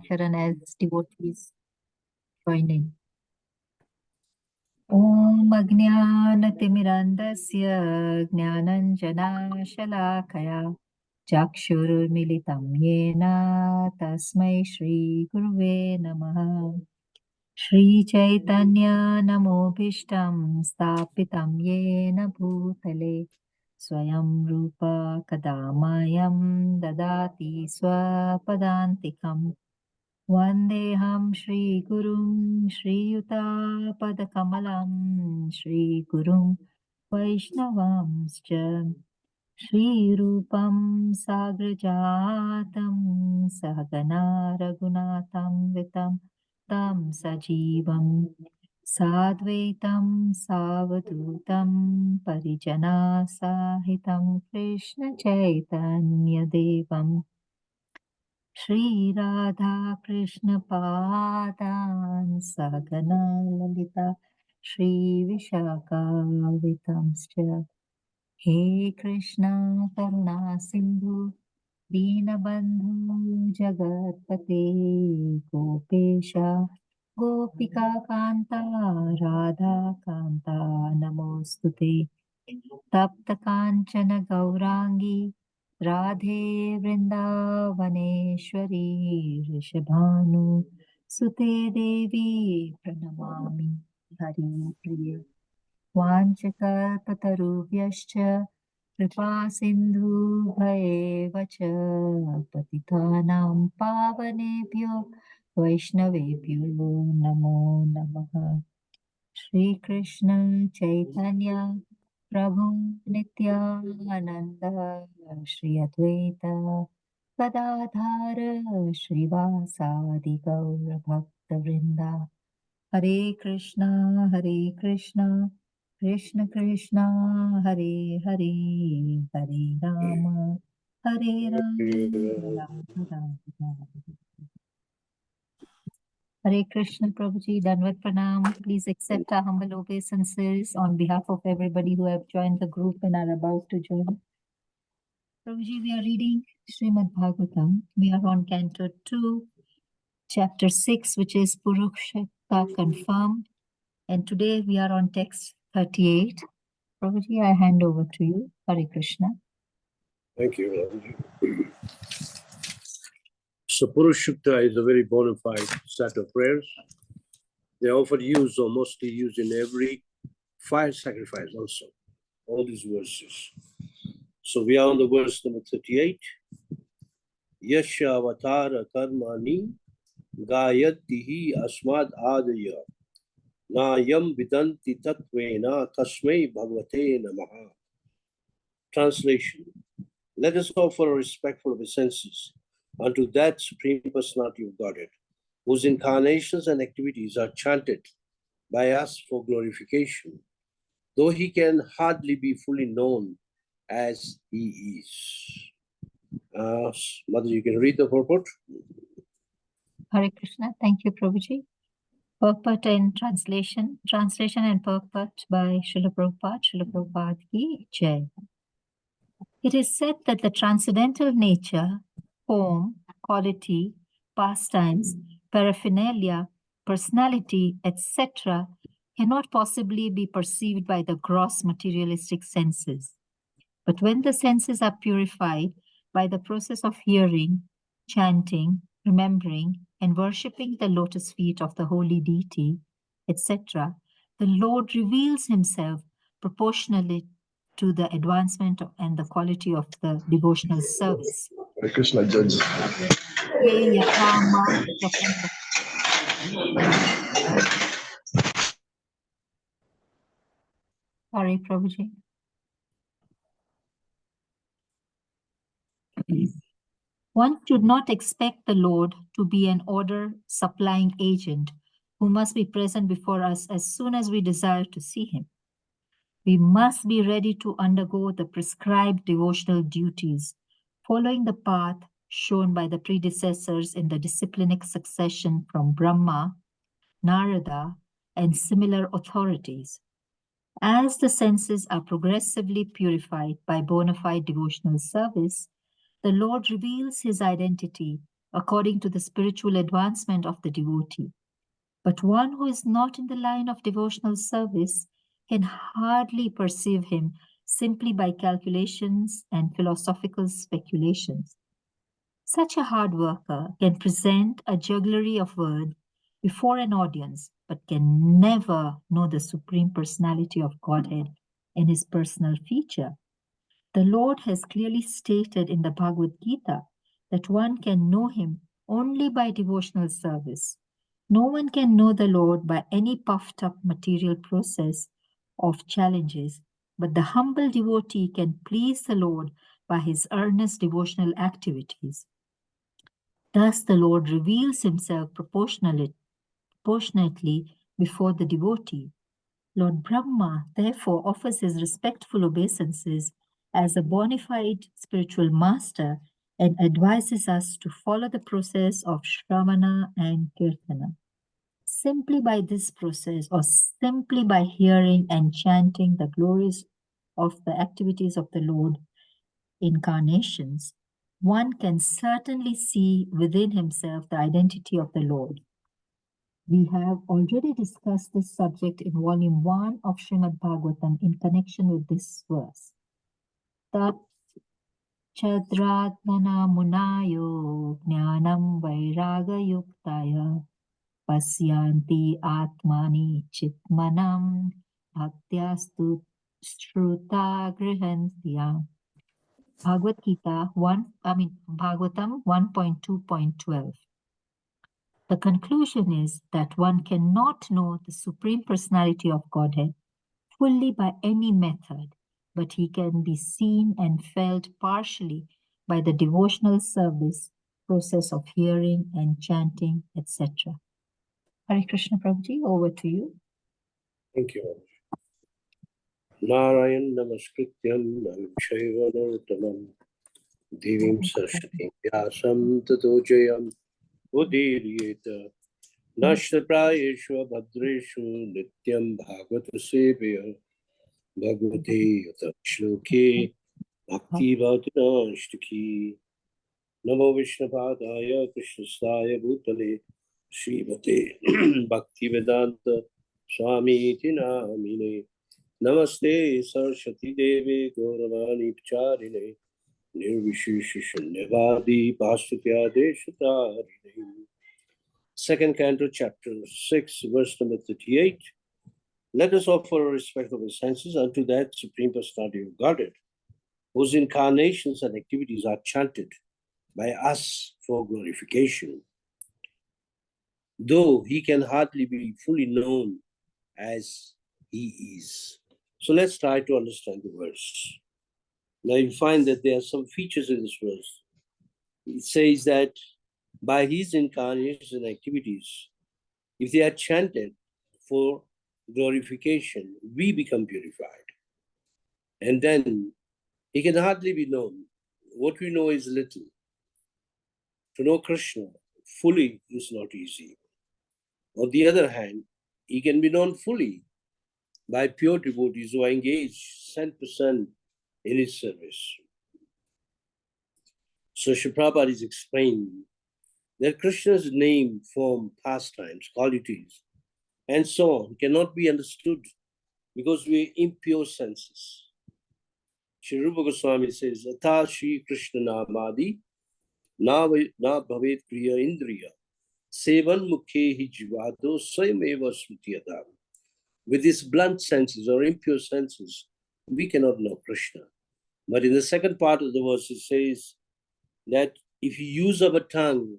Charan as devotees join in. Om Ajnanaatimirandasya Jnananjana Chakshurmilitam Yena Tasmai Shri Guruve Namaha. Shri Chaitanya Namobhishtam Stapitam Yena Bhutale Swayam Rupa Kadamayam Dadati Swapadantikam Vandeham Shri Gurum Shri Yuta Padakamalam Shri Gurum Vaishnavamscha Shri Rupam Sagrajatam Sahagana Raghunatam Vitam Tam Sajivam Sadvaitam Savadutam Parijana Sahitam Krishna Chaitanya Devam Shri Radha Krishna Padan Sahagana Lalita Shri Vishaka Vitamscha He Krishna Karuna Sindhu Deenabandhu Jagatpate Gopesha Gopika Kanta Radha Kanta Namostute Tapta Kanchana Gaurangi Radhe Vrindavaneshwari Rishabhanu Sute Devi Pranamami Hari Priya Vanchakatarubhyascha Kripa Sindhu Bhayevacha Patitanam Pavanebhyo Vaishnavebhyo Namo Namaha. Shri Krishna Chaitanya Prabhu Nityananda Shri Advaita Gadadhara Shrivasadi Gaura Bhakta Vrinda Hare Krishna Krishna Krishna Hare Hare Hare Rama Rama Rama. Hare Krishna Prabhuji, Danvat Pranam. Please accept our humble obeisances on behalf of everybody who have joined the group and are about to join. Prabhuji, we are reading Srimad Bhagavatam. We are on Canto 2, Chapter 6, which is Purushakta Confirmed. And today we are on text 38. Prabhuji, I hand over to you. Hare Krishna. Thank you, Ramji. So Purushakta is a very bona fide set of prayers. They are often used or mostly used in every fire sacrifice also, all these verses. So we are on the verse number 38. Yasha avatara karmani gayatihi asmad adaya na yam vidanti tatvena tasmai bhagavate namaha. Translation. Let us offer a respectful obeisances unto that Supreme Personality of Godhead, whose incarnations and activities are chanted by us for glorification, though he can hardly be fully known as he is. Mother, you can read the purport. Hare Krishna. Thank you, Prabhuji. Purport and translation. Translation and purport by Srila Prabhupada. Srila Prabhupada ki Jai. It is said that the transcendental nature, form, quality, pastimes, paraphernalia, personality, etc., cannot possibly be perceived by the gross materialistic senses. But when the senses are purified by the process of hearing, chanting, remembering, and worshipping the lotus feet of the holy deity, etc., the Lord reveals himself proportionally to the advancement and the quality of the devotional service. Krishna Judge. Sorry, Prabhuji. One should not expect the Lord to be an order-supplying agent who must be present before us as soon as we desire to see him. We must be ready to undergo the prescribed devotional duties, following the path shown by the predecessors in the disciplinic succession from Brahma, Narada, and similar authorities. As the senses are progressively purified by bona fide devotional service, the Lord reveals his identity according to the spiritual advancement of the devotee. But one who is not in the line of devotional service can hardly perceive him simply by calculations and philosophical speculations. Such a hard worker can present a jugglery of words before an audience, but can never know the Supreme Personality of Godhead in his personal feature. The Lord has clearly stated in the Bhagavad Gita that one can know him only by devotional service. No one can know the Lord by any puffed up material process of challenges, but the humble devotee can please the Lord by his earnest devotional activities. Thus, the Lord reveals himself proportionately before the devotee. Lord Brahma therefore offers his respectful obeisances as a bona fide spiritual master and advises us to follow the process of Shravana and Kirtana. Simply by this process, or simply by hearing and chanting the glories of the activities of the Lord incarnations, one can certainly see within himself the identity of the Lord. We have already discussed this subject in volume 1 of Srimad Bhagavatam in connection with this verse. Tat chadradnana munayo jnanam vairaga yuktaya pasyanti atmani chitmanam bhaktyastu shruta grihantya. Bhagavad Gita Bhagavatam 1.2.12. The conclusion is that one cannot know the Supreme Personality of Godhead fully by any method, but he can be seen and felt partially by the devotional service process of hearing and chanting, etc. Hare Krishna Prabhuji, over to you. Thank you. Narayan Namaskrityam Navishaiva Narottamam Divim Saraswatim Vyasam Tato Jayam Udiriyeta Nashtaprayeshu Bhadreshu Nityam Bhagavata Sevaya Bhagavate Yata Shloke Bhakti Bhaktina Ashtaki Namo Vishnapadaya Krishnasaya Bhutale Srimate Bhakti Vedanta Swami Namine Namaste Saraswati Devi Gauravani Pacharine Nirvishesh Shunyavadi Pasutya Deshatarine. Second Canto, Chapter 6, verse number 38. Let us offer our respectable senses unto that Supreme Personality of Godhead, whose incarnations and activities are chanted by us for glorification, though he can hardly be fully known as he is. So let's try to understand the verse. Now you find that there are some features in this verse. It says that by his incarnations and activities, if they are chanted for glorification, we become purified. And then he can hardly be known. What we know is little. To know Krishna fully is not easy. On the other hand, he can be known fully by pure devotees who are engaged 100% in his service. So Srila Prabhupada is explaining that Krishna's name, form, pastimes, qualities, and so on cannot be understood because we are impure senses. Sri Rupa Goswami says, Ata Shri Krishna Namadi na bhavet priya indriya sevan mukhe hi jivado swayameva smrutiyadam. With these blunt senses or impure senses, we cannot know Krishna. But in the second part of the verse, it says that if you use our tongue,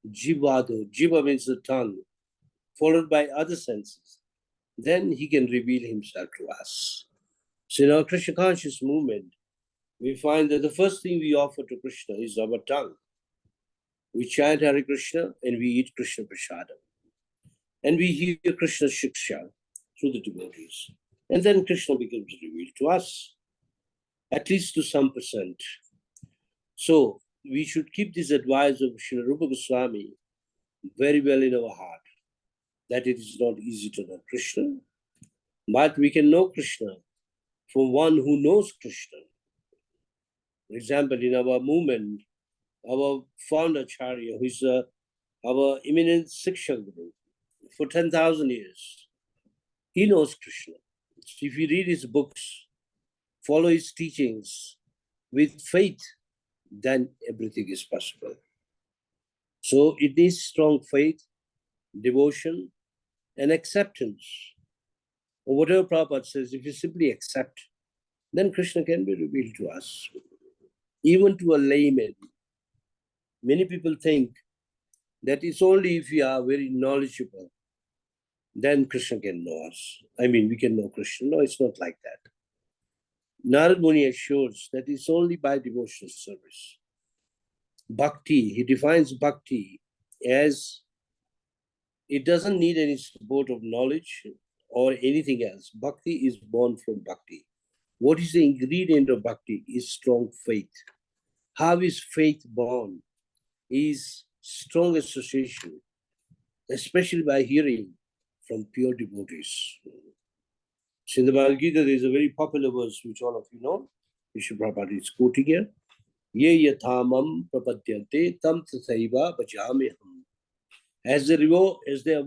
jivado, jiva means the tongue, followed by other senses, then he can reveal himself to us. So in our Krishna conscious movement, we find that the first thing we offer to Krishna is our tongue. We chant Hare Krishna and we eat Krishna Prasadam. And we hear Krishna Shiksha through the devotees. And then Krishna becomes revealed to us, at least to some percent. So we should keep this advice of Srila Rupa Goswami very well in our heart, that it is not easy to know Krishna, but we can know Krishna from one who knows Krishna. For example, in our movement, our founder Acharya, who is our eminent Siksha Guru for 10,000 years. He knows Krishna. If you read his books, follow his teachings with faith, then everything is possible. So it needs strong faith, devotion, and acceptance. Or whatever Prabhupada says, if you simply accept, then Krishna can be revealed to us. Even to a layman. Many people think that it's only if we are very knowledgeable, then Krishna can know us. I mean, we can know Krishna. No, it's not like that. Narad Muni assures that it's only by devotional service. Bhakti, he defines bhakti as it doesn't need any support of knowledge or anything else. Bhakti is born from bhakti. What is the ingredient of bhakti? Is strong faith. How is faith born? Is strong association, especially by hearing from pure devotees. So in the Bhagavad Gita, there is a very popular verse which all of you know. Vishnu Prabhupada is quoting here. Ye yathamam prapadyante tam tathaiva bhajameham. As they have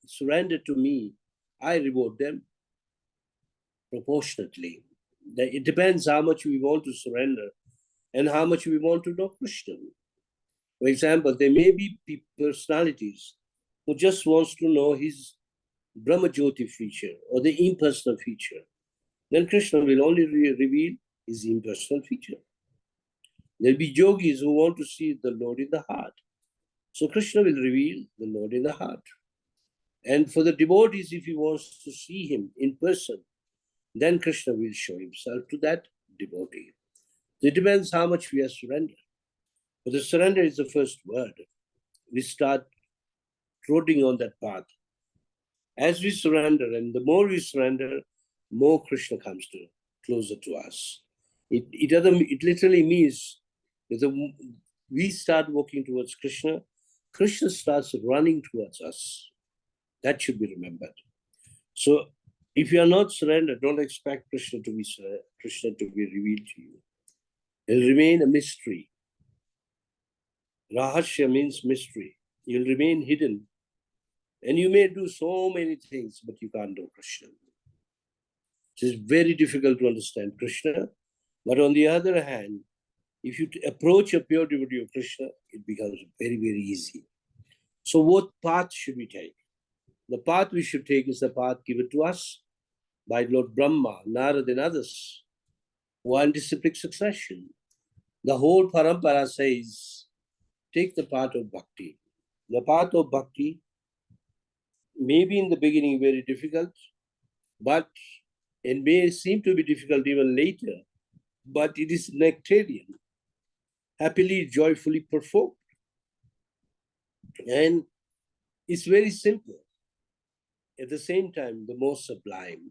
surrendered to me, I reward them proportionately. It depends how much we want to surrender and how much we want to know Krishna. For example, there may be personalities who just wants to know his Brahmajyoti feature or the impersonal feature. Then Krishna will only reveal his impersonal feature. There'll be yogis who want to see the Lord in the heart. So Krishna will reveal the Lord in the heart. And for the devotees, if he wants to see him in person, then Krishna will show himself to that devotee. It depends how much we are surrendered. But the surrender is the first word. We start trotting on that path. As we surrender, and the more we surrender, more Krishna comes closer to us. It literally means that we start walking towards Krishna, Krishna starts running towards us. That should be remembered. So if you are not surrendered, don't expect Krishna to be revealed to you. It'll remain a mystery. Rahasya means mystery. You'll remain hidden. And you may do so many things, but you can't know Krishna. It is very difficult to understand Krishna. But on the other hand, if you approach a pure devotee of Krishna, it becomes very, very easy. So what path should we take? The path we should take is the path given to us by Lord Brahma, Narad and others who are in disciplic succession. The whole parampara says, take the path of bhakti. The path of bhakti may be in the beginning very difficult, but it may seem to be difficult even later, but it is nectarian, happily, joyfully performed. And it's very simple. At the same time, the most sublime.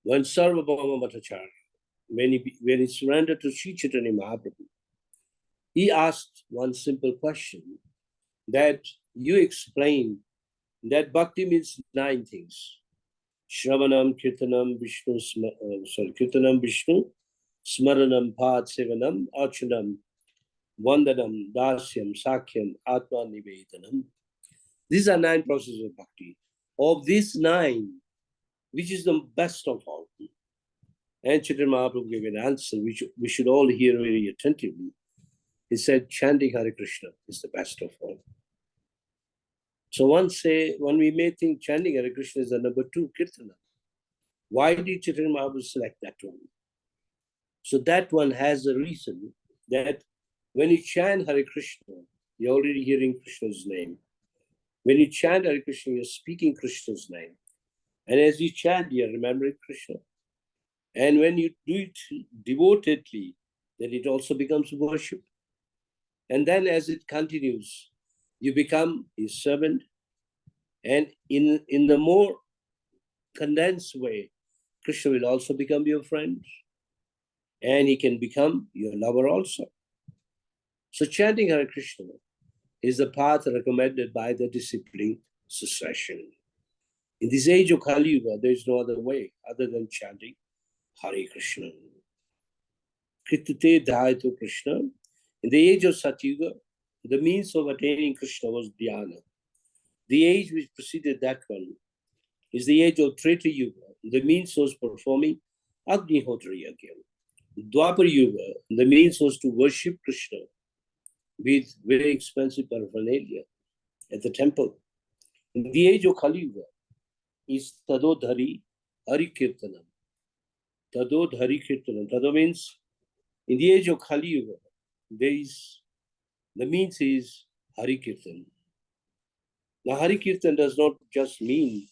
When Sarvabhauma Bhattacharya, when he surrendered to Sri Chaitanya Mahaprabhu, he asked one simple question, that you explain that bhakti means 9 things. Shravanam, Kirtanam, Vishnu, Smaranam, Bhat, Sevanam, Archanam, Vandanam, Dasyam, Sakyam, Atma Nivedanam. These are 9 processes of bhakti. Of these 9, which is the best of all? And Chaitanya Mahaprabhu gave an answer which we should all hear very attentively. He said, chanting Hare Krishna is the best of all. So one we may think chanting Hare Krishna is the number 2 kirtana. Why did Chaitanya Mahaprabhu select that one? So that one has a reason that when you chant Hare Krishna, you're already hearing Krishna's name. When you chant Hare Krishna, you're speaking Krishna's name. And as you chant, you're remembering Krishna. And when you do it devotedly, then it also becomes worship. And then as it continues, you become his servant. And in the more condensed way, Krishna will also become your friend. And he can become your lover also. So chanting Hare Krishna is the path recommended by the disciplined succession. In this age of Kali Yuga, there is no other way other than chanting Hare Krishna. Kritate Dhayato Krishna, In the age of Satyuga, the means of attaining Krishna was dhyana. The age which preceded that one is the age of Treta Yuga. The means was performing Agnihotra Yagya. Dwapar Yuga, the means was to worship Krishna with very expensive paraphernalia at the temple. In the age of Kali Yuga is Tadodhari Hari Kirtanam. Tadodhari Kirtanam. Tado means in the age of Kali Yuga, the means is Hari Kirtan. Now, Hari Kirtan does not just mean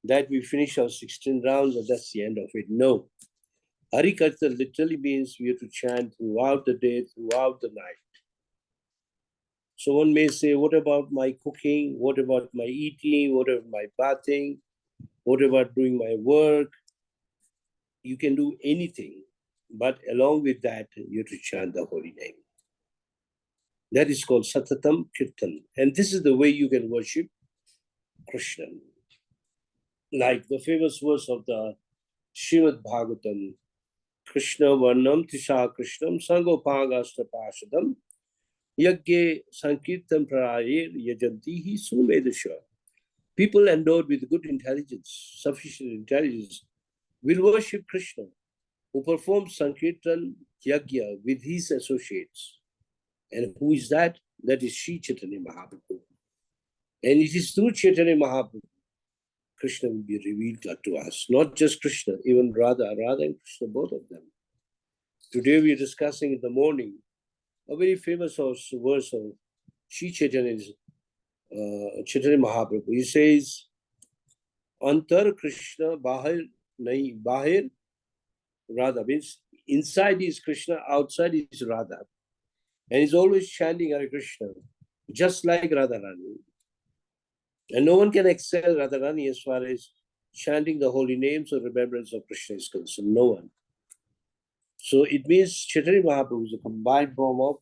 that we finish our 16 rounds and that's the end of it. No. Hari Kirtan literally means we have to chant throughout the day, throughout the night. So one may say, what about my cooking? What about my eating? What about my bathing? What about doing my work? You can do anything, but along with that, you have to chant the holy name. That is called Satatam Kirtan. And this is the way you can worship Krishna. Like the famous verse of the Srimad Bhagavatam, Krishna Varnam Tisha Krishnam Sangopagasta Pashadam Yagye Sankirtan Prayir Yajantihi Sumedasha. People endowed with good intelligence, sufficient intelligence, will worship Krishna, who performs Sankirtan Yagya with his associates. And who is that? That is Sri Chaitanya Mahaprabhu. And it is through Chaitanya Mahaprabhu, Krishna will be revealed to us. Not just Krishna, even Radha and Krishna, both of them. Today we are discussing in the morning a very famous verse of Sri Chaitanya's Chaitanya Mahaprabhu. He says, Antar Krishna Bahir Nahi, Bahir Radha, means inside is Krishna, outside is Radha. And he's always chanting Hare Krishna, just like Radharani. And no one can excel Radharani as far as chanting the holy names or remembrance of Krishna is concerned. No one. So it means Chaitanya Mahaprabhu is a combined form of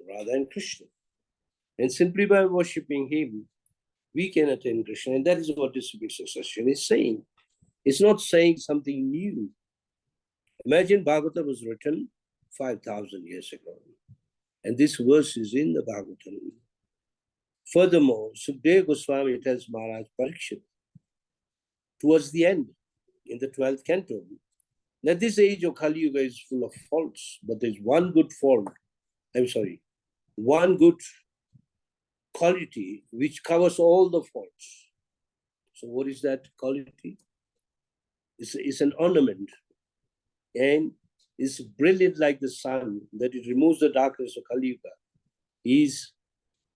Radha and Krishna. And simply by worshipping him, we can attain Krishna. And that is what disciplic succession is saying. It's not saying something new. Imagine Bhagavata was written 5,000 years ago. And this verse is in the Bhagavatam. Furthermore, Sukadeva Goswami tells Maharaj Parikshit towards the end, in the 12th canto, that this age of Kali Yuga is full of faults, but there's one good quality which covers all the faults. So what is that quality? It's an ornament, and is brilliant like the sun, that it removes the darkness of Kali Yuga, is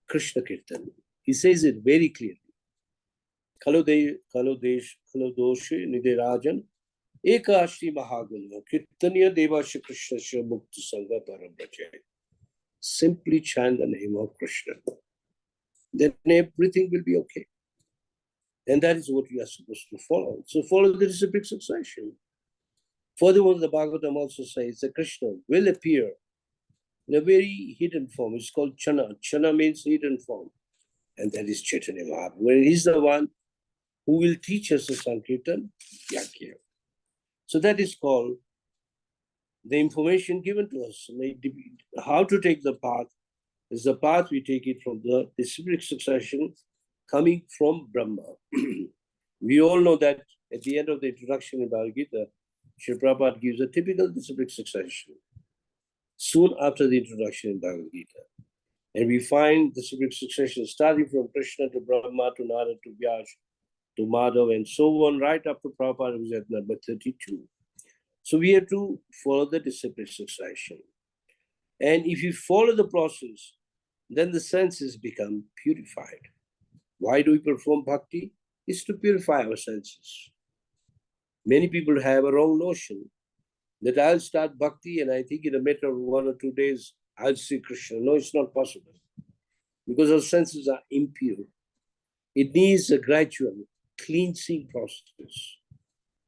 Krishna Kirtan. He says it very clearly. Kalo doshe niderajan eka ashri mahaguna kirtanya devasya Krishna sya mukta sangha parambraja. Simply chant the name of Krishna. Then everything will be okay. And that is what we are supposed to follow. So follow the disciplic succession. Furthermore, the Bhagavatam also says that Krishna will appear in a very hidden form. It's called Chana. Chana means hidden form. And that is Chaitanya Mahaprabhu. When he's the one who will teach us the Sankirtan Yagya. So that is called the information given to us. How to take the path is the path we take it from the disciplic succession coming from Brahma. We all know that at the end of the introduction in Bhagavad Gita, Srila Prabhupada gives a typical disciplic succession soon after the introduction in Bhagavad Gita. And we find the disciplic succession starting from Krishna to Brahma to Narada to Vyas to Madhav and so on, right up to Prabhupada, who's at number 32. So we have to follow the disciplic succession. And if you follow the process, then the senses become purified. Why do we perform bhakti? It's to purify our senses. Many people have a wrong notion that I'll start bhakti and I think in a matter of 1 or 2 days, I'll see Krishna. No, it's not possible because our senses are impure. It needs a gradual cleansing process.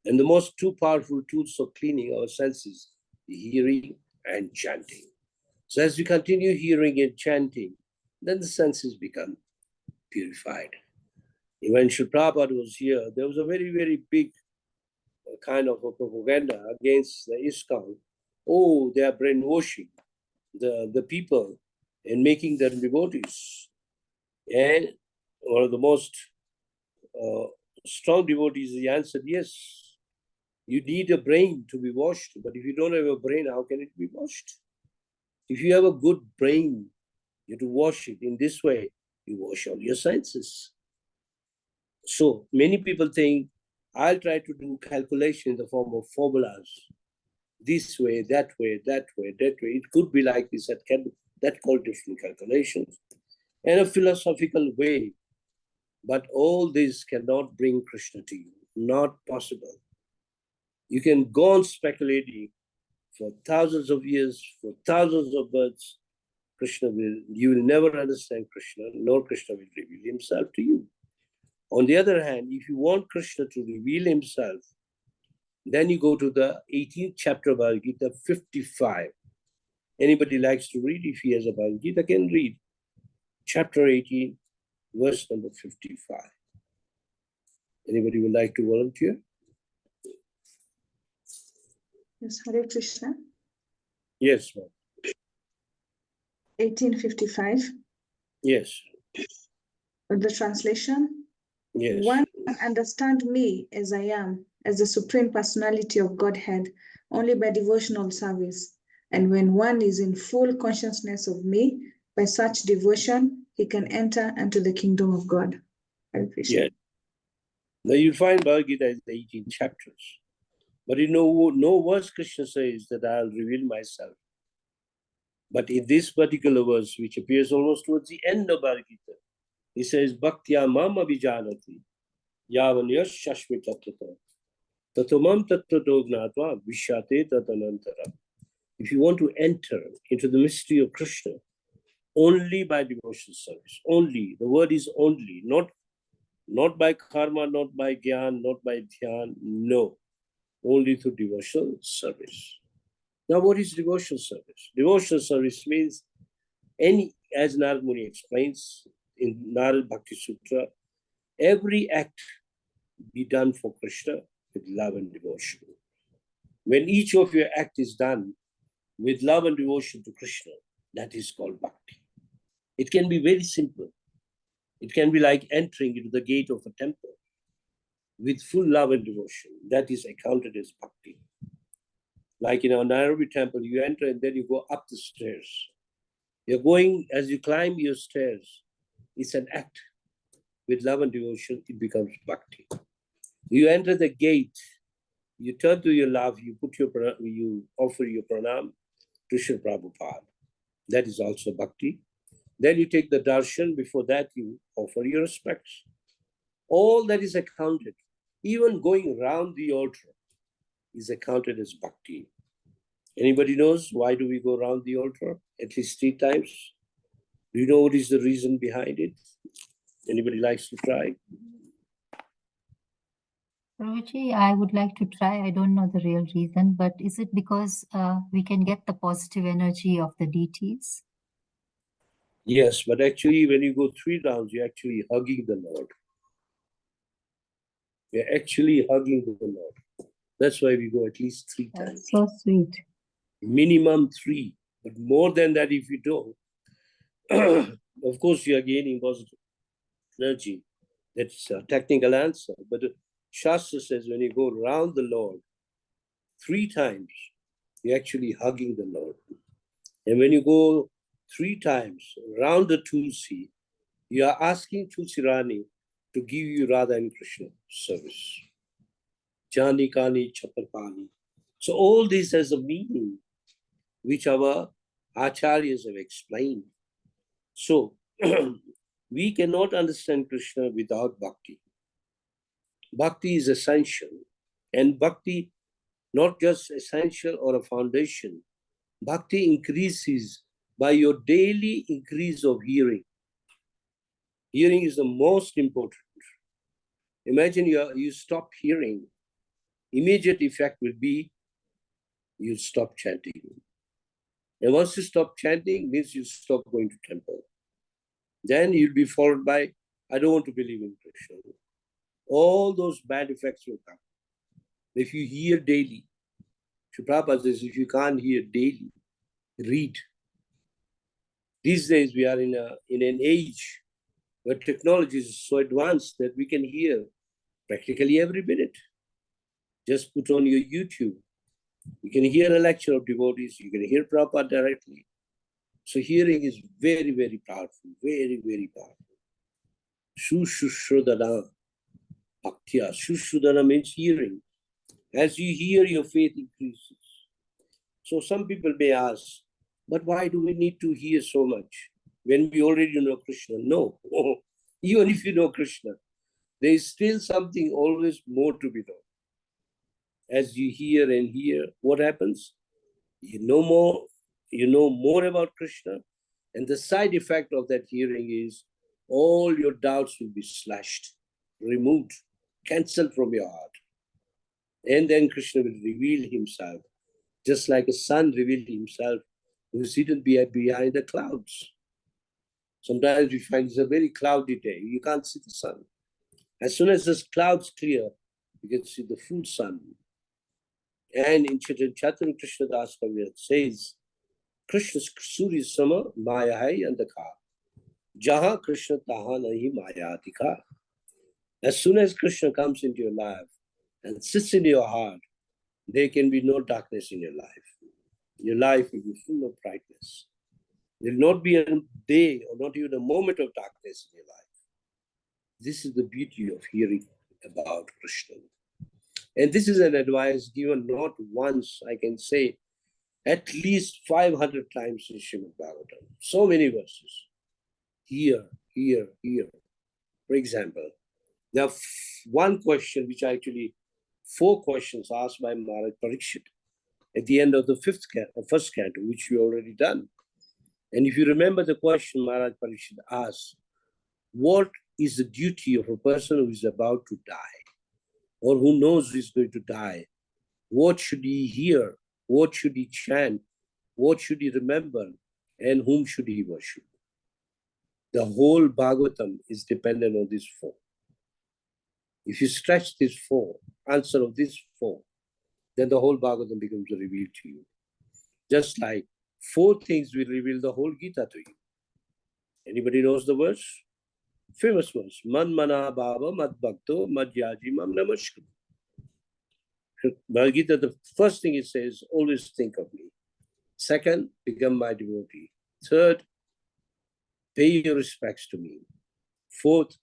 And the most two powerful tools for cleaning our senses, hearing and chanting. So as we continue hearing and chanting, then the senses become purified. When Srila Prabhupada was here, there was a very, very big kind of a propaganda against the ISKCON. Oh, they are brainwashing. the people and making them devotees. And one of the most strong devotees, he answered, yes, you need a brain to be washed, but if you don't have a brain, how can it be washed? If you have a good brain, you have to wash it in this way, you wash all your senses. So many people think, I'll try to do calculation in the form of formulas. This way, that way, that way, that way. It could be like this, that called different calculations. And a philosophical way. But all this cannot bring Krishna to you. Not possible. You can go on speculating for thousands of years, for thousands of births. You will never understand Krishna, nor Krishna will reveal himself to you. On the other hand, if you want Krishna to reveal himself, then you go to the 18th chapter of Bhagavad Gita, 55. Anybody likes to read, if he has a Bhagavad Gita, can read. Chapter 18, verse number 55. Anybody would like to volunteer? Yes, Hare Krishna. Yes, ma'am. 1855. Yes. The translation. Yes. One can understand me as I am, as the Supreme Personality of Godhead, only by devotional service. And when one is in full consciousness of me, by such devotion, he can enter into the kingdom of God. Hare Krishna. Yes. Now you find Bhagavad Gita is 18 chapters. But you know, no verse Krishna says that I'll reveal myself. But in this particular verse, which appears almost towards the end of Bhagavad Gita, he says, Bhaktya mam abhijanati, yavan yash shashmi tattata, tatomam tattato gnatva vishyate tatanantara. If you want to enter into the mystery of Krishna, only by devotional service, only, the word is only, not by karma, not by gyan, not by dhyan, no, only through devotional service. Now, what is devotional service? Devotional service means as Narad Muni explains in Narad Bhakti Sutra, every act be done for Krishna with love and devotion. When each of your act is done with love and devotion to Krishna, that is called bhakti. It can be very simple. It can be like entering into the gate of a temple with full love and devotion. That is accounted as bhakti. Like in our Nairobi temple, you enter and then you go up the stairs. You're going, as you climb your stairs, it's an act. With love and devotion, it becomes bhakti. You enter the gate, you turn to your love, you offer your pranam to Srila Prabhupada. That is also bhakti. Then you take the darshan, before that you offer your respects. All that is accounted, even going around the altar, is accounted as bhakti. Anybody knows why do we go around the altar at least 3 times? Do you know what is the reason behind it? Anybody likes to try? Prabhuji, I would like to try. I don't know the real reason, but is it because we can get the positive energy of the deities? Yes, but actually when you go 3 rounds, you're actually hugging the Lord. You're actually hugging the Lord. That's why we go at least 3 times. That's so sweet. Minimum 3, but more than that if you don't, of course you are gaining positive energy. That's a technical answer. But the Shastra says when you go around the Lord 3 times, you're actually hugging the Lord. And when you go 3 times around the Tulsi, you are asking Tulsi Rani to give you Radha and Krishna service. Jani Kani Chapapani. So all this has a meaning which our acharyas have explained. So we cannot understand Krishna without bhakti. Bhakti is essential. And bhakti, not just essential or a foundation, bhakti increases by your daily increase of hearing. Hearing is the most important. Imagine you stop hearing, immediate effect will be you stop chanting. And once you stop chanting, means you stop going to temple. Then you'll be followed by, I don't want to believe in Krishna. All those bad effects will come. If you hear daily, Srila Prabhupada says, if you can't hear daily, read. These days we are in an age where technology is so advanced that we can hear practically every minute. Just put on your YouTube. You can hear a lecture of devotees. You can hear Prabhupada directly. So hearing is very, very powerful. Very, very powerful. Shushrudana Bhaktya. Shushrudana means hearing. As you hear, your faith increases. So some people may ask, but why do we need to hear so much when we already know Krishna? No. Even if you know Krishna, there is still something always more to be known. As you hear and hear, what happens? You know more about Krishna, and the side effect of that hearing is all your doubts will be slashed, removed, cancelled from your heart. And then Krishna will reveal himself, just like a sun revealed himself who is hidden behind the clouds. Sometimes we find it's a very cloudy day. You can't see the sun. As soon as the clouds clear, you can see the full sun. And in Chaitanya Krishna Das Kaviraj says, Krishna Suri Sama Maya Hai Andhaka. Jaha Krishna Taha Nahi Maya Dikha. As soon as Krishna comes into your life and sits in your heart, there can be no darkness in your life. Your life will be full of brightness. There will not be a day or not even a moment of darkness in your life. This is the beauty of hearing about Krishna. And this is an advice given not once, I can say, at least 500 times in Srimad Bhagavatam. So many verses. Hear, hear, hear. For example, there are one question, which actually 4 questions asked by Maharaj Parikshit at the end of the first canto, which we already done. And if you remember the question Maharaj Parikshit asked, what is the duty of a person who is about to die or who knows he's going to die? What should he hear? What should he chant? What should he remember? And whom should he worship? The whole Bhagavatam is dependent on these 4. If you stretch these 4, answer of these 4, then the whole Bhagavatam becomes revealed to you. Just like 4 things will reveal the whole Gita to you. Anybody knows the verse? Famous verse. Man mana bhava mad bhakto mad yaji mam namaskar. Bhagavad Gita, the first thing it says, always think of me. Second, become my devotee. Third, pay your respects to me. Fourth,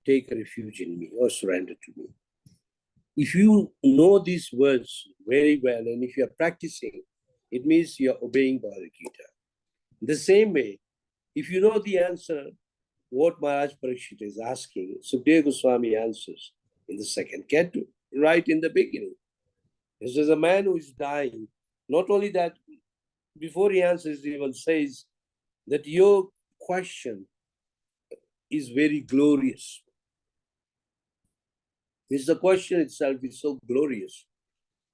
take refuge in me or surrender to me. If you know these words very well and if you are practicing, it means you are obeying Bhagavad Gita. The same way, if you know the answer, what Maharaj Parikshit is asking, Sukadeva Goswami answers in the second canto, right in the beginning. This is a man who is dying. Not only that, before he answers, he even says that your question is very glorious. The question itself is so glorious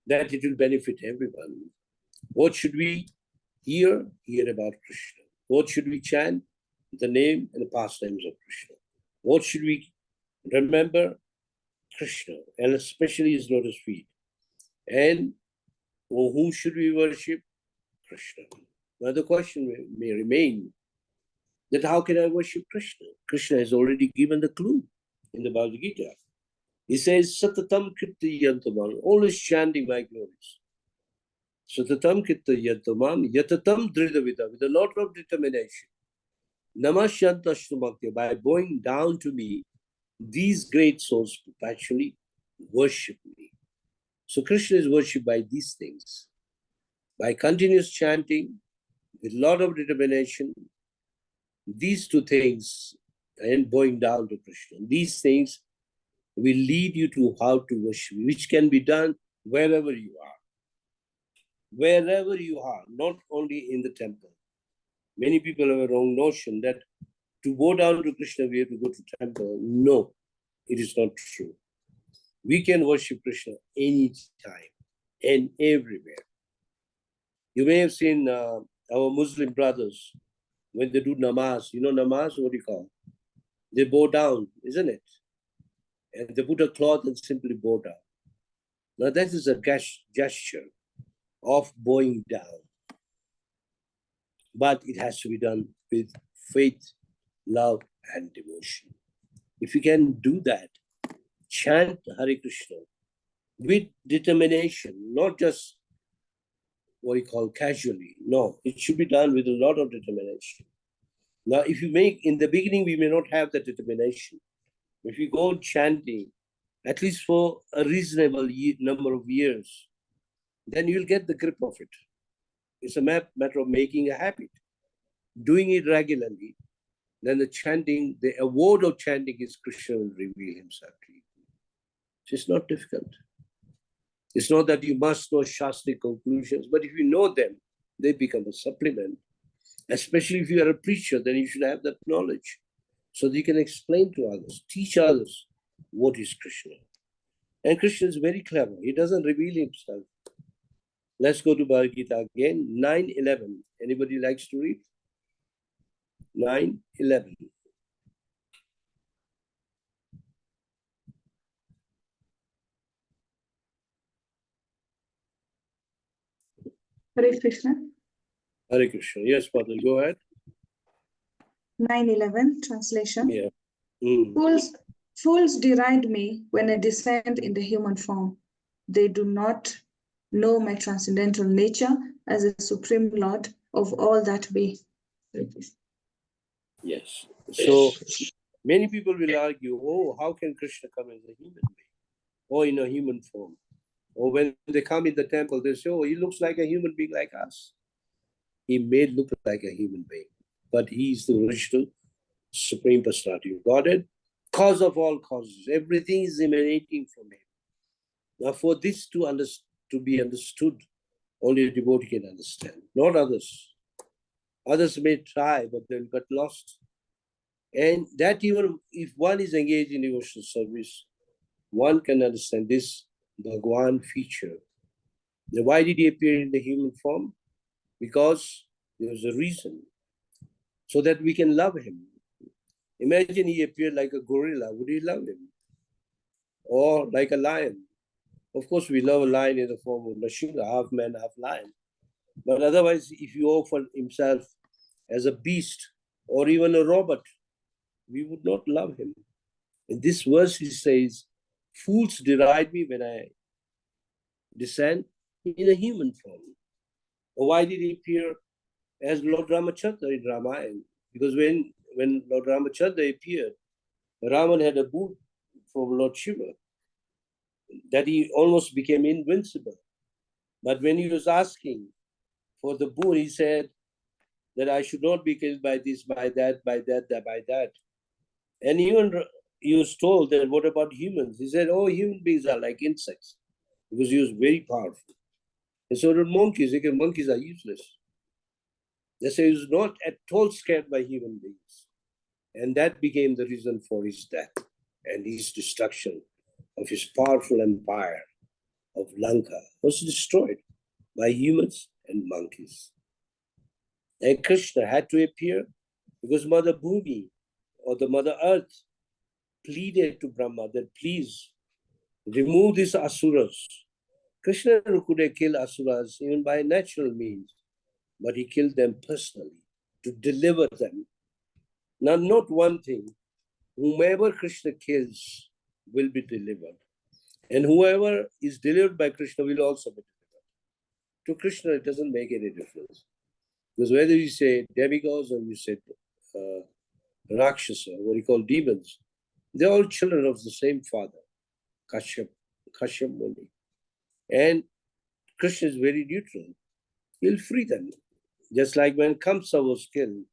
that it will benefit everyone. What should we hear? Hear about Krishna. What should we chant? The name and the pastimes of Krishna. What should we remember? Krishna, and especially his lotus feet. And whom should we worship? Krishna. Now the question may remain that how can I worship Krishna? Krishna has already given the clue in the Bhagavad Gita. He says, Satatam Kritta Yantamam, always chanting my glories. Satatam Kritta Yantamam, Yatatam Dridavita, with a lot of determination. Namashyantashthamakya, by bowing down to me, these great souls perpetually worship me. So Krishna is worshipped by these things. By continuous chanting, with a lot of determination, these 2 things, and bowing down to Krishna, these things will lead you to how to worship, which can be done wherever you are. Wherever you are, not only in the temple. Many people have a wrong notion that to bow down to Krishna, we have to go to temple. No, it is not true. We can worship Krishna anytime and everywhere. You may have seen our Muslim brothers, when they do namaz, you know namaz, what do you call? They bow down, isn't it? And they put a cloth and simply bow down. Now that is a gesture of bowing down. but it has to be done with faith, love, and devotion. If you can do that, chant Hare Krishna with determination, not just what you call casually. No, it should be done with a lot of determination. Now, if you make, in the beginning, we may not have the determination. If you go on chanting, at least for a reasonable number of years, then you'll get the grip of it. It's a matter of making a habit, doing it regularly. Then the chanting, the award of chanting is Krishna will reveal himself to you. It's not difficult. It's not that you must know Shastric conclusions, but if you know them, they become a supplement. Especially if you are a preacher, then you should have that knowledge so that you can explain to others, teach others what is Krishna. And Krishna is very clever. He doesn't reveal himself. Let's go to Bhagavad Gita again, 9:11. Anybody likes to read? 9:11. Hare Krishna. Hare Krishna. Yes, Father, go ahead. 9:11 translation. Yeah. Fools deride me when I descend in the human form. They do not know my transcendental nature as a supreme Lord of all that be. Yes. So many people will argue, oh, how can Krishna come as a human being or in a human form? Or when they come in the temple, they say, oh, he looks like a human being like us. He may look like a human being, but he is the original Supreme Personality of Godhead, cause of all causes. Everything is emanating from him. Now, for this to be understood, only a devotee can understand, not others. Others may try, but they'll get lost. And that even if one is engaged in devotional service, one can understand this Bhagwan feature. Then why did he appear in the human form? Because there was a reason, so that we can love him. Imagine he appeared like a gorilla, would he love him? Or like a lion? Of course, we love a lion in the form of Nrsimha, half man, half lion. But otherwise, if you offer himself as a beast or even a robot, we would not love him. In this verse, he says, fools deride me when I descend in a human form. Why did he appear as Lord Ramachandra in Ramayana? Because when Lord Ramachandra appeared, Raman had a boon from Lord Shiva that he almost became invincible. But when he was asking for the boon, he said that I should not be killed by this, by that, by that, by that. And even he was told that, what about humans? He said, oh, human beings are like insects, because he was very powerful. And so did monkeys, because monkeys are useless. They say he was not at all scared by human beings. And that became the reason for his death and his destruction of his powerful empire of Lanka was destroyed by humans and monkeys. And Krishna had to appear because Mother Bhumi or the Mother Earth pleaded to Brahma that please remove these asuras. Krishna could have killed asuras even by natural means, but he killed them personally to deliver them. Now, not one thing, whomever Krishna kills will be delivered. And whoever is delivered by Krishna will also be delivered. To Krishna, it doesn't make any difference. Because whether you say demigods or you say Rakshasa, what you call demons, they're all children of the same father, Kashyap Muni. And Krishna is very neutral. He'll free them. Just like when Kamsa was killed,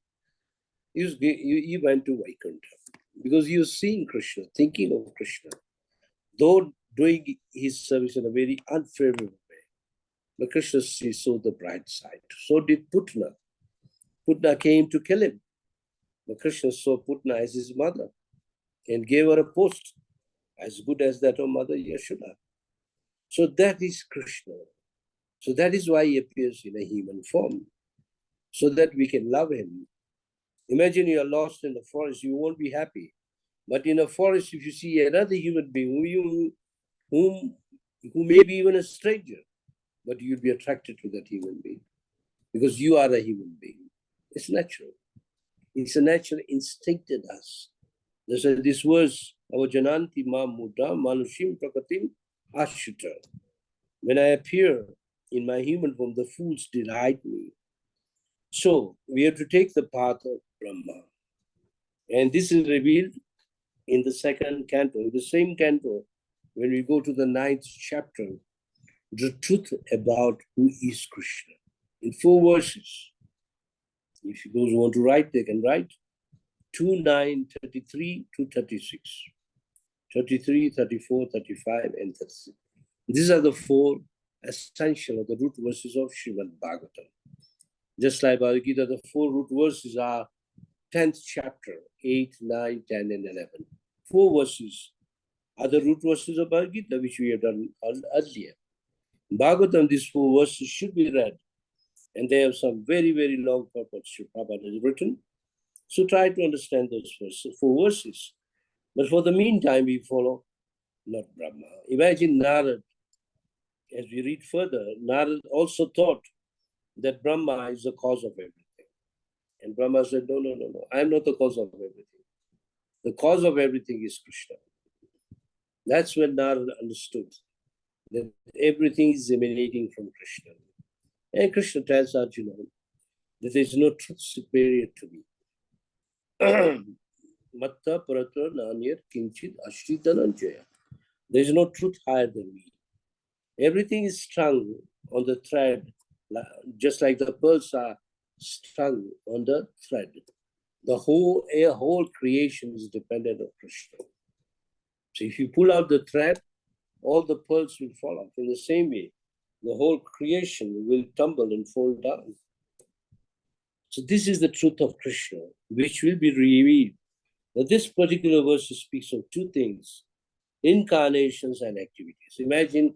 he went to Vaikuntha because he was seeing Krishna, thinking of Krishna, though doing his service in a very unfavorable way. But Krishna saw the bright side. So did Putna. Putna came to kill him. But Krishna saw Putna as his mother and gave her a post as good as that of Mother Yashoda. So that is Krishna. So that is why he appears in a human form, so that we can love him. Imagine you are lost in the forest, you won't be happy. But in a forest, if you see another human being who may be even a stranger, but you'll be attracted to that human being because you are a human being. It's natural. It's a natural instinct in us. This verse, Avajananti ma muda manushim prakatim ashuta. When I appear in my human form, the fools deride me. So we have to take the path of Brahma. And this is revealed in the second canto. In the same canto, when we go to the 9th chapter, the truth about who is Krishna. In 4 verses. If those who want to write, they can write. 2, 9, 33 to 36. 33, 34, 35, and 36. These are the 4 essential of the root verses of Srimad Bhagavatam. Just like Bhagavad Gita, the 4 root verses are 10th chapter, 8, 9, 10, and 11. 4 verses are the root verses of Bhagavad Gita, which we have done earlier. Bhagavatam, these 4 verses should be read, and they have some very, very long purports Prabhupada has written. So try to understand those 4 verses. But for the meantime, we follow Lord Brahma. Imagine Narad, as we read further, Narad also thought that Brahma is the cause of everything. And Brahma said, no, no, no, no, I am not the cause of everything. The cause of everything is Krishna. That's when Narad understood that everything is emanating from Krishna. And Krishna tells Arjuna that there is no truth superior to me. Matta paratra nanyar kinchit ashri dhananjaya. There is no truth higher than me. Everything is strung on the thread, just like the pearls are strung on the thread. The whole creation is dependent on Krishna. So if you pull out the thread, all the pearls will fall off. In the same way, the whole creation will tumble and fall down. So this is the truth of Krishna, which will be revealed. Now this particular verse speaks of 2 things, incarnations and activities. Imagine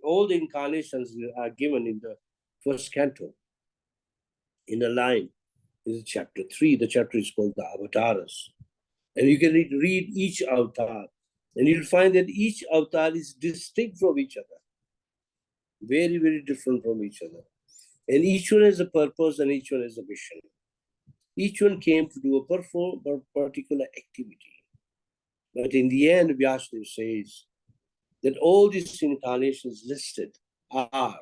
all the incarnations are given in the first canto, in a line. This is chapter 3. The chapter is called the Avatars. And you can read each avatar, and you'll find that each avatar is distinct from each other. Very, very different from each other. And each one has a purpose and each one has a mission. Each one came to do a particular activity. But in the end, Vyasadeva says that all these incarnations listed are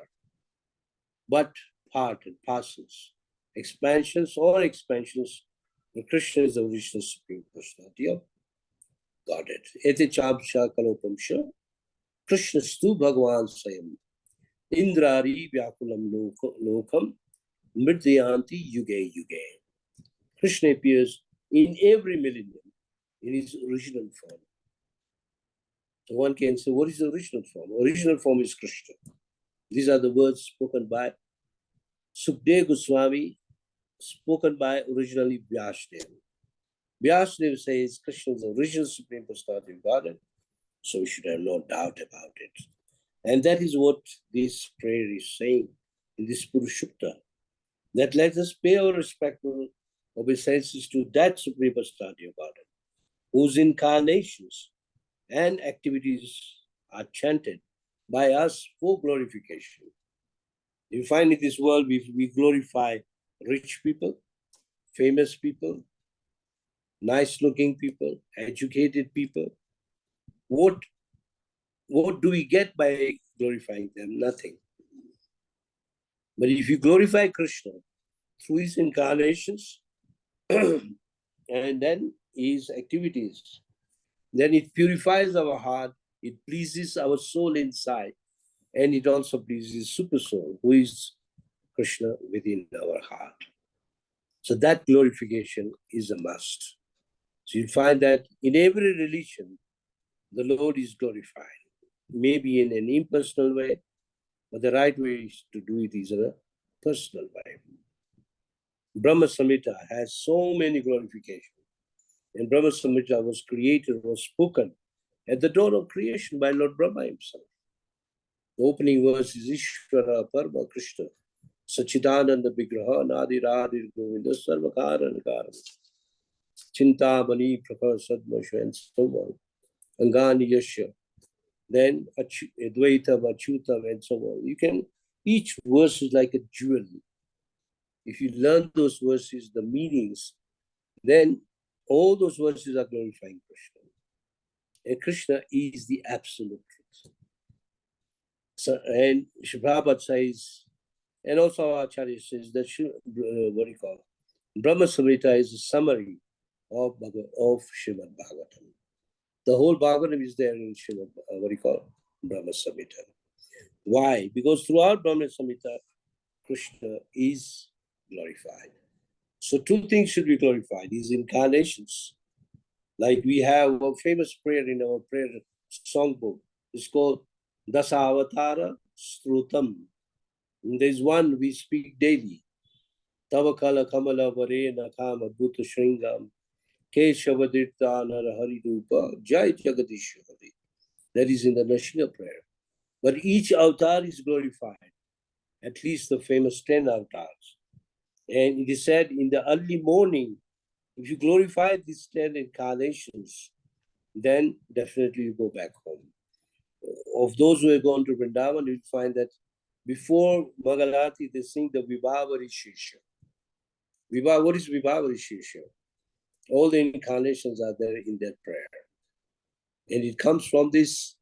but part and parcels, expansions or expansions. And Krishna is the original Supreme Personality of Godhead. Ete chabsha kalopamsha, Krishna stu Bhagavan Sayam, Indrari Vyakulam Lokam, Mridyaanti Yuge Yuge. Krishna appears in every millennium in his original form. So one can say, what is the original form? Original form is Krishna. These are the words spoken by Sukdev Goswami, spoken by originally Vyasadeva. Vyasadeva says Krishna is the original Supreme Personality of Godhead, so we should have no doubt about it. And that is what this prayer is saying in this Purushukta, that let us pay our respectful obeisances to that Supreme Personality of Godhead, whose incarnations and activities are chanted by us for glorification. You find in this world, we glorify rich people, famous people, nice-looking people, educated people. What do we get by glorifying them? Nothing. But if you glorify Krishna through his incarnations and then his activities, then it purifies our heart, it pleases our soul inside, and it also pleases Super Soul, who is Krishna within our heart. So that glorification is a must. So you find that in every religion, the Lord is glorified. Maybe in an impersonal way, but the right way is to do it is in a personal way. Brahma Samhita has so many glorifications. And Brahma Samhita was created, was spoken at the dawn of creation by Lord Brahma himself. The opening verse is Ishvara Parma Krishna, Sachidananda Vigraha Nadi Radhi Govinda Sarvakaran Karam, Chintamani Prabha Sadmasha and so on, Angani Yasha, then Advaitam, Achyutam, and so on. You can, each verse is like a jewel. if you learn those verses, the meanings, then all those verses are glorifying Krishna. And Krishna is the absolute truth. So, and Prabhupada says, and also Acharya says that what do you call it? Brahma Samhita is a summary of Srimad Bhagavatam. The whole Bhagavatam is there in Srimad, what do you call it? Brahma Samhita. Why? Because throughout Brahma Samhita, Krishna is glorified. So two things should be glorified, these incarnations. Like we have a famous prayer in our prayer songbook. It's called Dasa Avatara Strutam. There's one we speak daily. Tavakala Kamala Varena Kama Bhuta Shringam Keshavadita Nara Hari Rupa Jai Jagadisha Hari. That is in the Nrsimha prayer. But each avatar is glorified, at least the famous 10 avatars. And it is said in the early morning, if you glorify these 10 incarnations, then definitely you go back home. Of those who have gone to Vrindavan, you'll find that before Mangalarati, they sing the Vibhavari Shesha. What is Vibhavari Shesha? All the incarnations are there in that prayer. And it comes from this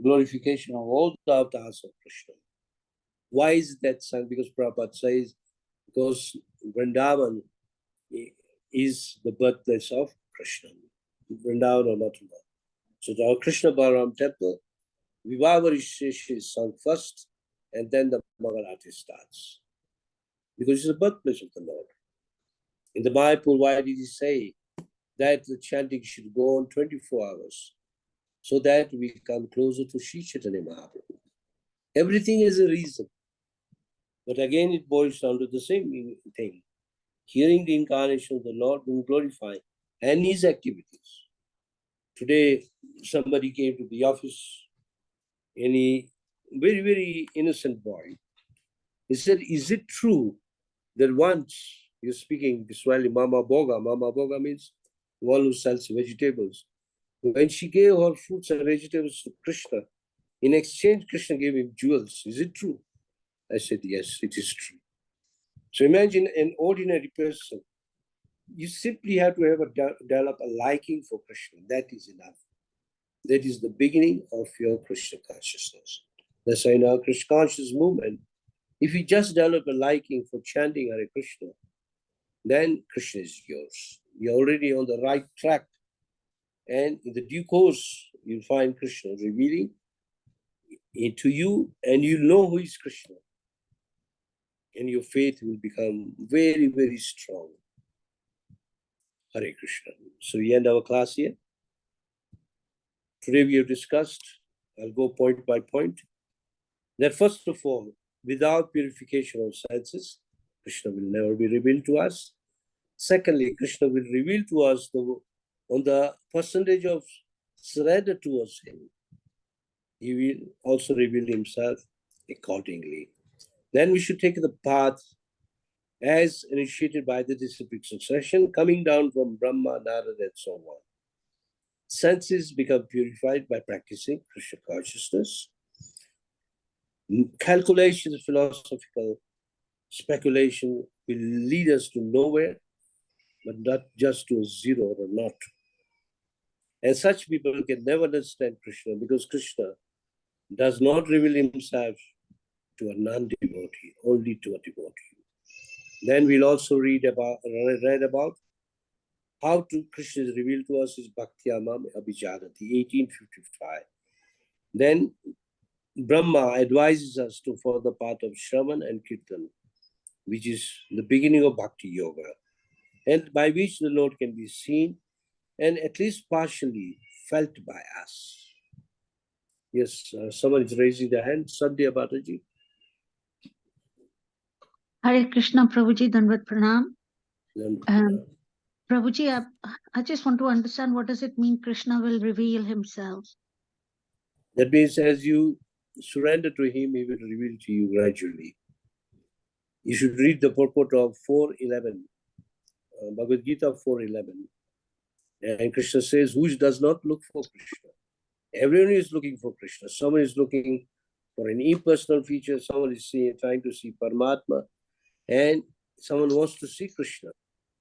glorification of all the avatars of Krishna. Why is that sung? Because Prabhupada says, because Vrindavan is the birthplace of Krishna. Vrindavan or Mathura. So our Krishna Balaram temple, Vibhavari Shesha is sung first, and then the Mangalarati starts. Because it's the birthplace of the Lord. In the Mayapur, why did he say that the chanting should go on 24 hours? So that we come closer to Sri Chaitanya Mahaprabhu. Everything is a reason. But again, it boils down to the same thing. Hearing the incarnation of the Lord being glorified and his activities. Today, somebody came to the office, and very, very innocent boy. He said, is it true that once you're speaking Kiswahili, Mama Boga means one who sells vegetables. When she gave her fruits and vegetables to Krishna, in exchange, Krishna gave him jewels. Is it true? I said, yes, it is true. So imagine an ordinary person. You simply have to develop a liking for Krishna. That is enough. That is the beginning of your Krishna consciousness. That's why in our Krishna conscious movement, if you just develop a liking for chanting Hare Krishna, then Krishna is yours. You're already on the right track. And in the due course, you'll find Krishna revealing into you, and you know who is Krishna. And your faith will become very, very strong. Hare Krishna. So we end our class here. Today we have discussed, I'll go point by point, that first of all, without purification of senses, Krishna will never be revealed to us. Secondly, Krishna will reveal to us on the percentage of surrender towards him. He will also reveal himself accordingly. Then we should take the path as initiated by the disciplic succession, coming down from Brahma, Narada, and so on. Senses become purified by practicing Krishna consciousness. Calculation, philosophical speculation will lead us to nowhere, but not just to a zero or a naught. And such people can never understand Krishna, because Krishna does not reveal himself to a non-devotee, only to a devotee. Then we'll also read about how Krishna is revealed to us is Bhaktyamam Abhijanati, 1855. Then Brahma advises us to follow the path of Shravan and Kirtan, which is the beginning of Bhakti Yoga, and by which the Lord can be seen and at least partially felt by us. Yes, someone is raising their hand. Sandhya Bhattaji. Hare Krishna, Prabhuji, Dandavat Pranam. Prabhuji, I just want to understand, what does it mean Krishna will reveal himself? That means as you surrender to him, he will reveal to you gradually. You should read the purport of 4.11, Bhagavad Gita 4.11. And Krishna says, who does not look for Krishna? Everyone is looking for Krishna. Someone is looking for an impersonal feature. Someone is trying to see Paramatma. And someone wants to see Krishna.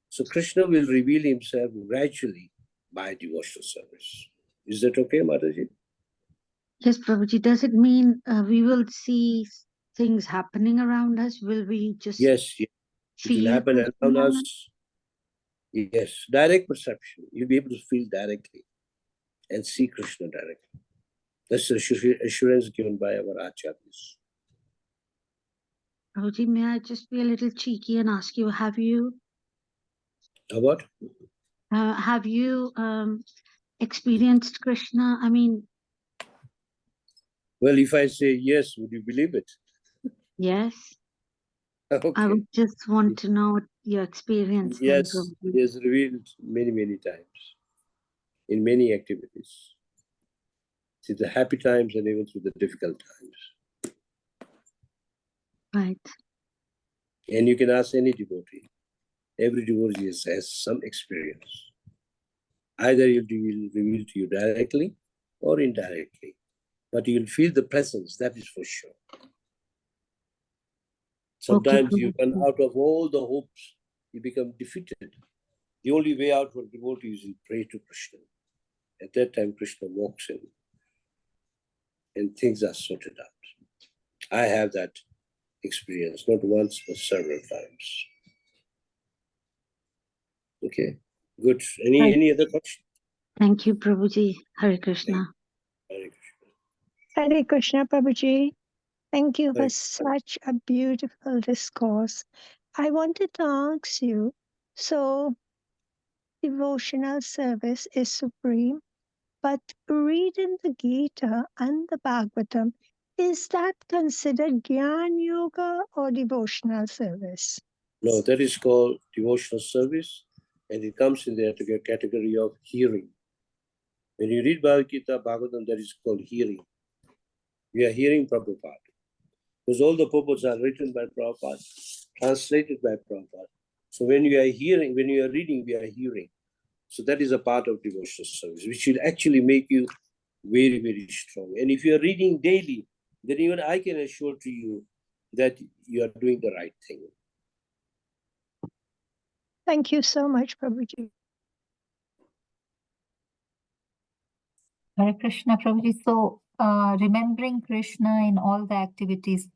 So Krishna will reveal himself gradually by devotional service. Is that okay, Mataji? Yes, Prabhuji. Does it mean we will see things happening around us? Will we just Yes, yes. It will feel happen around Krishna? us. Yes, direct perception. You'll be able to feel directly and see Krishna directly. That's the assurance given by our acharyas. Prabhuji, may I just be a little cheeky and ask you, have you What? experienced Krishna? I mean, Well, if I say yes, would you believe it? yes. I Okay. would just want to know your experience then, Yes, Prabhuji. he has revealed many, many times in many activities. Through the happy times and even through the difficult times. Right. And you can ask any devotee. Every devotee has some experience. Either he will reveal to you directly or indirectly. But you'll feel the presence, that is for sure. Sometimes you run out of all the hopes, you become defeated. The only way out for devotees is to pray to Krishna. At that time, Krishna walks in and things are sorted out. I have that experience, not once, but several times. Okay, good. Any other question? Thank you, Prabhuji. Hare Krishna. Hare Krishna. Hare Krishna, Prabhuji. Thank you for Hare such a beautiful discourse. I wanted to ask you, so devotional service is supreme, but reading the Gita and the Bhagavatam, is that considered Gyan Yoga or devotional service? No, that is called devotional service, and it comes in the category of hearing. When you read Bhagavad Gita, Bhagavatam, that is called hearing. We are hearing Prabhupada. Because all the purports are written by Prabhupada, translated by Prabhupada. So when you are hearing, when you are reading, we are hearing. So that is a part of devotional service, which will actually make you very, very strong. And if you are reading daily, then even I can assure to you that you are doing the right thing. Thank you so much, Prabhuji. Hare Krishna, Prabhuji. So, remembering Krishna in all the activities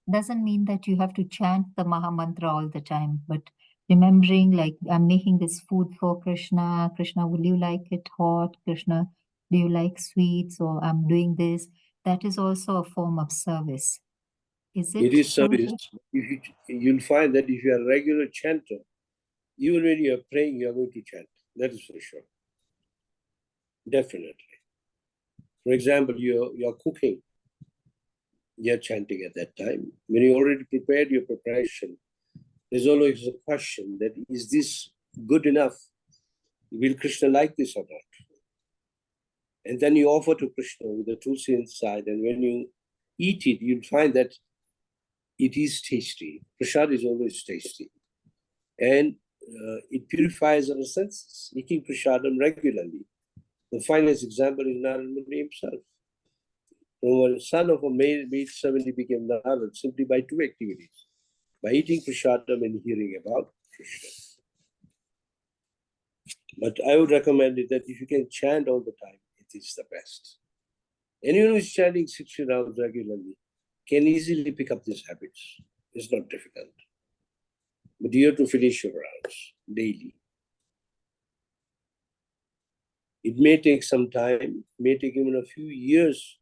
doesn't mean that you have to chant the Maha Mantra all the time, but remembering, like, I'm making this food for Krishna. Krishna, will you like it hot? Krishna, do you like sweets? Or I'm doing this. That is also a form of service. Is it? It is Prabhuji? service. You'll find that if you are a regular chanter, even when you are praying, you are going to chant. That is for sure. Definitely. For example, you're cooking, you're chanting at that time. When you already prepared your preparation, there's always a question that, is this good enough? Will Krishna like this or not? And then you offer to Krishna with the tulsi inside, and when you eat it, you'll find that it is tasty. Prasad is always tasty. And it purifies our senses, eating prasadam regularly. The finest example is Narada Muni himself. From a son of a maid servant, he became Narada simply by two activities, by eating prasadam and hearing about Krishna. But I would recommend it that if you can chant all the time, it is the best. Anyone who is chanting 60 rounds regularly can easily pick up these habits. It's not difficult. But you have to finish your rounds daily. It may take some time, may take even a few years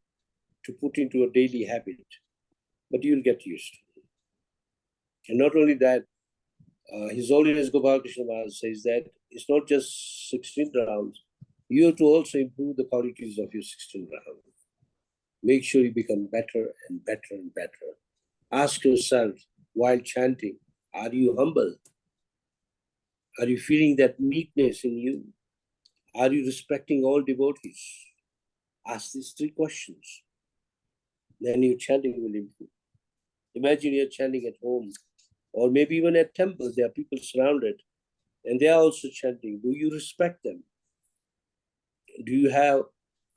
to put into a daily habit, but you'll get used to it. And not only that, His Holiness Gopal Krishna Maharaj says that it's not just 16 rounds, you have to also improve the qualities of your 16 rounds. Make sure you become better and better and better. Ask yourself while chanting, are you humble? Are you feeling that meekness in you? Are you respecting all devotees? Ask these three questions. Then your chanting will improve. Imagine you're chanting at home, or maybe even at temple, there are people surrounded, and they are also chanting. Do you respect them? Do you have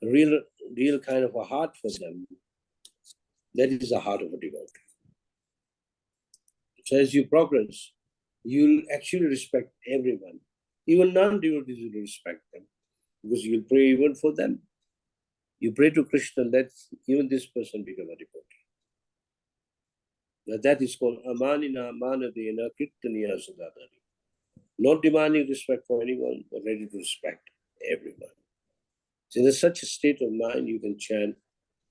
a real kind of a heart for them? That is the heart of a devotee. So as you progress, you'll actually respect everyone. Even non-devotees will respect them, because you'll pray even for them. You pray to Krishna, let even this person become a devotee. Now that is called amanina manadena kirtaniya sadadari. Not demanding respect for anyone, but ready to respect everyone. So in such a state of mind, you can chant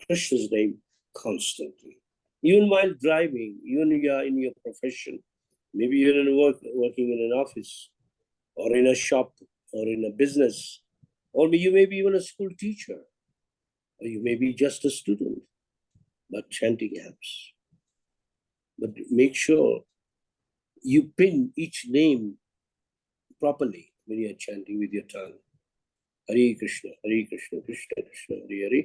Krishna's name constantly. Even while driving, even if you are in your profession, maybe you're working in an office, or in a shop, or in a business, or you may be even a school teacher, or you may be just a student, but chanting helps. But make sure you pin each name properly when you are chanting with your tongue. Hare Krishna, Krishna Krishna, Hare Hare,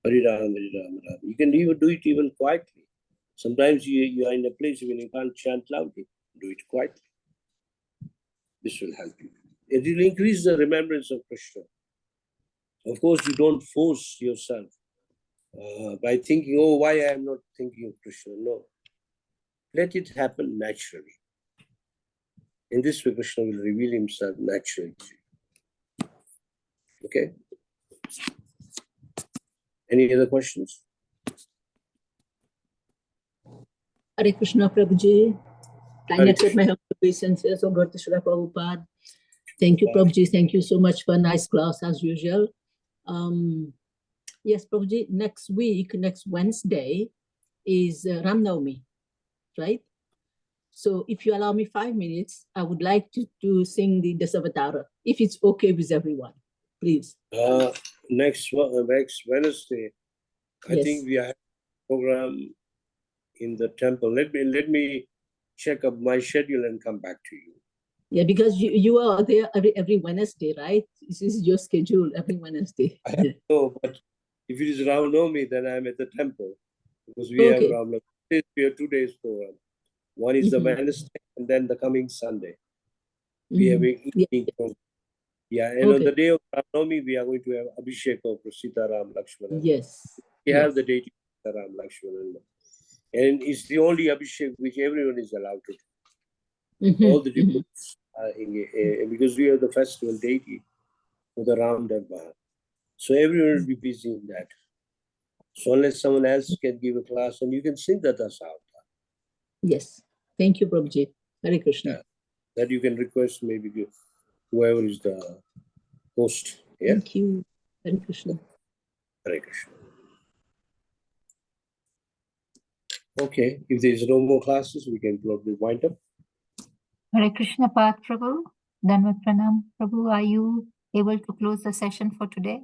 Hare Ram, Ram. You can even do it even quietly. Sometimes you are in a place when you can't chant loudly. Do it quietly. This will help you. It will increase the remembrance of Krishna. Of course, you don't force yourself by thinking, oh, why I am not thinking of Krishna. No. Let it happen naturally. In this way, Krishna will reveal himself naturally. Okay? Any other questions? Hare Krishna Prabhuji. I Hare accept my humble obeisances, O God, Srila Prabhupada. Thank you, Prabhuji. Thank you so much for a nice class as usual. Yes, Prabhuji, next week, next Wednesday is Ram Navami, right? So if you allow me 5 minutes, I would like to sing the Dasavatara, if it's okay with everyone, please. Next Wednesday, I think we have a program in the temple. Let me check up my schedule and come back to you. Yeah, because you are there every Wednesday, right? This is your schedule every Wednesday. I don't know, but if it is Ram Navami, then I'm at the temple, because we have Ram Navami. We have 2 days program. One is the Wednesday, and then the coming Sunday. We have an evening program. Yeah, and on the day of Ram Navami, we are going to have Abhishek of Sita Ram Lakshmana. Yes. We have the deity Sita Ram Lakshmana. And it's the only Abhishek which everyone is allowed to do. All the devotees, because we have the festival deity for the Ram Darbhar. So everyone will be busy in that. So unless someone else can give a class, and you can sing that out. Yes. Thank you, Prabhuji. Hare Krishna. Yeah. That you can request maybe whoever is the host. Yeah. Thank you. Hare Krishna. Hare Krishna. Okay, if there is no more classes, we can probably wind up. Hare Krishna Path Prabhu, Danvat Pranam. Prabhu, are you able to close the session for today?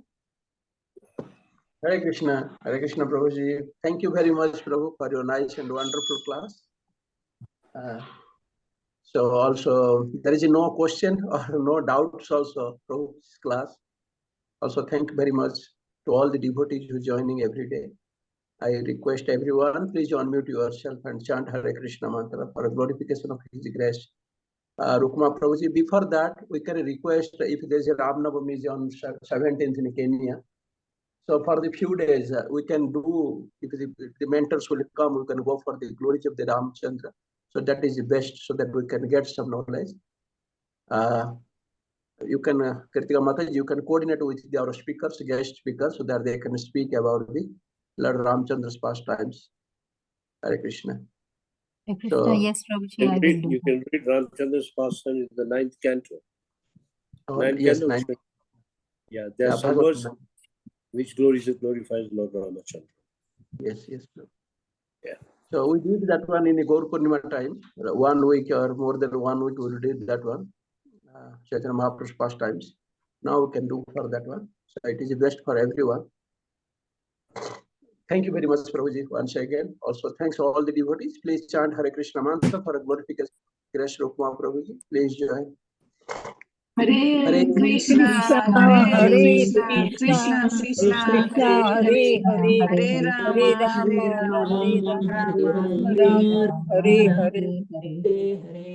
Hare Krishna Prabhuji. Thank you very much, Prabhu, for your nice and wonderful class. So also, there is no question or no doubts also, Prabhu's class. Also, thank you very much to all the devotees who are joining every day. I request everyone, please unmute yourself and chant Hare Krishna mantra for a glorification of His grace. Rukma Prabhuji, before that, we can request if there is a Ram Navami on 17th in Kenya. So for the few days, we can do, if the mentors will come, we can go for the glories of the Ramchandra. So that is the best, so that we can get some knowledge. You can, Kritika Mataji, you can coordinate with our speakers, guest speakers, so that they can speak about the Lord Ramchandra's pastimes. Hare Krishna. Hare Krishna, So, yes, Prabhuji, I will do You can read Ramchandra's pastime in the 9th canto. Yes, canto. 9th. Yeah, there are some words which glorifies Lord Ramachandra. Yes, yes. Yeah. So we did that one in the Gaur Purnima time. 1 week or more than 1 week we did that one. Chaitanya Mahaprabhu's pastimes. Now we can do for that one. So it is best for everyone. Thank you very much, Prabhuji, once again. Also, thanks to all the devotees. Please chant Hare Krishna mantra for a glorification. Grace Rukma Prabhuji, please join. Hare Krishna, Krishna Krishna, Hare Hare, Hare Rama, Hare Rama, Hare Hare.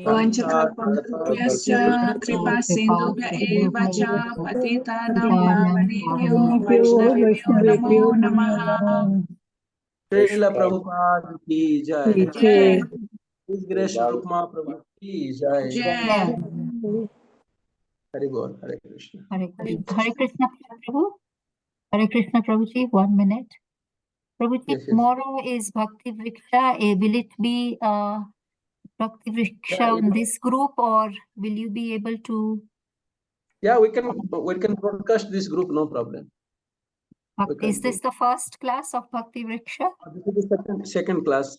Vanchakalpataruvyascha kripa sindhubhya eva cha patitanam pavanebhyo vaishnavibhyo namo namaha. Srila Prabhupada ki jai. Jai. His Grace Rukma Prabhuji SB. Yeah. Hari Bol, Hare Krishna. Hare Krishna Prabhu. Hare Krishna Prabhuji, 1 minute. Prabhuji, Yes, yes. tomorrow is Bhakti Vriksha. Will it be Bhakti Vriksha on this group, or will you be able to? Yeah, we can broadcast this group, no problem. Is this the first class of Bhakti Vriksha? This is the second class.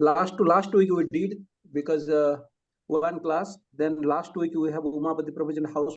Last week we did, because one class. Then last week we have Umapati Prabhuji House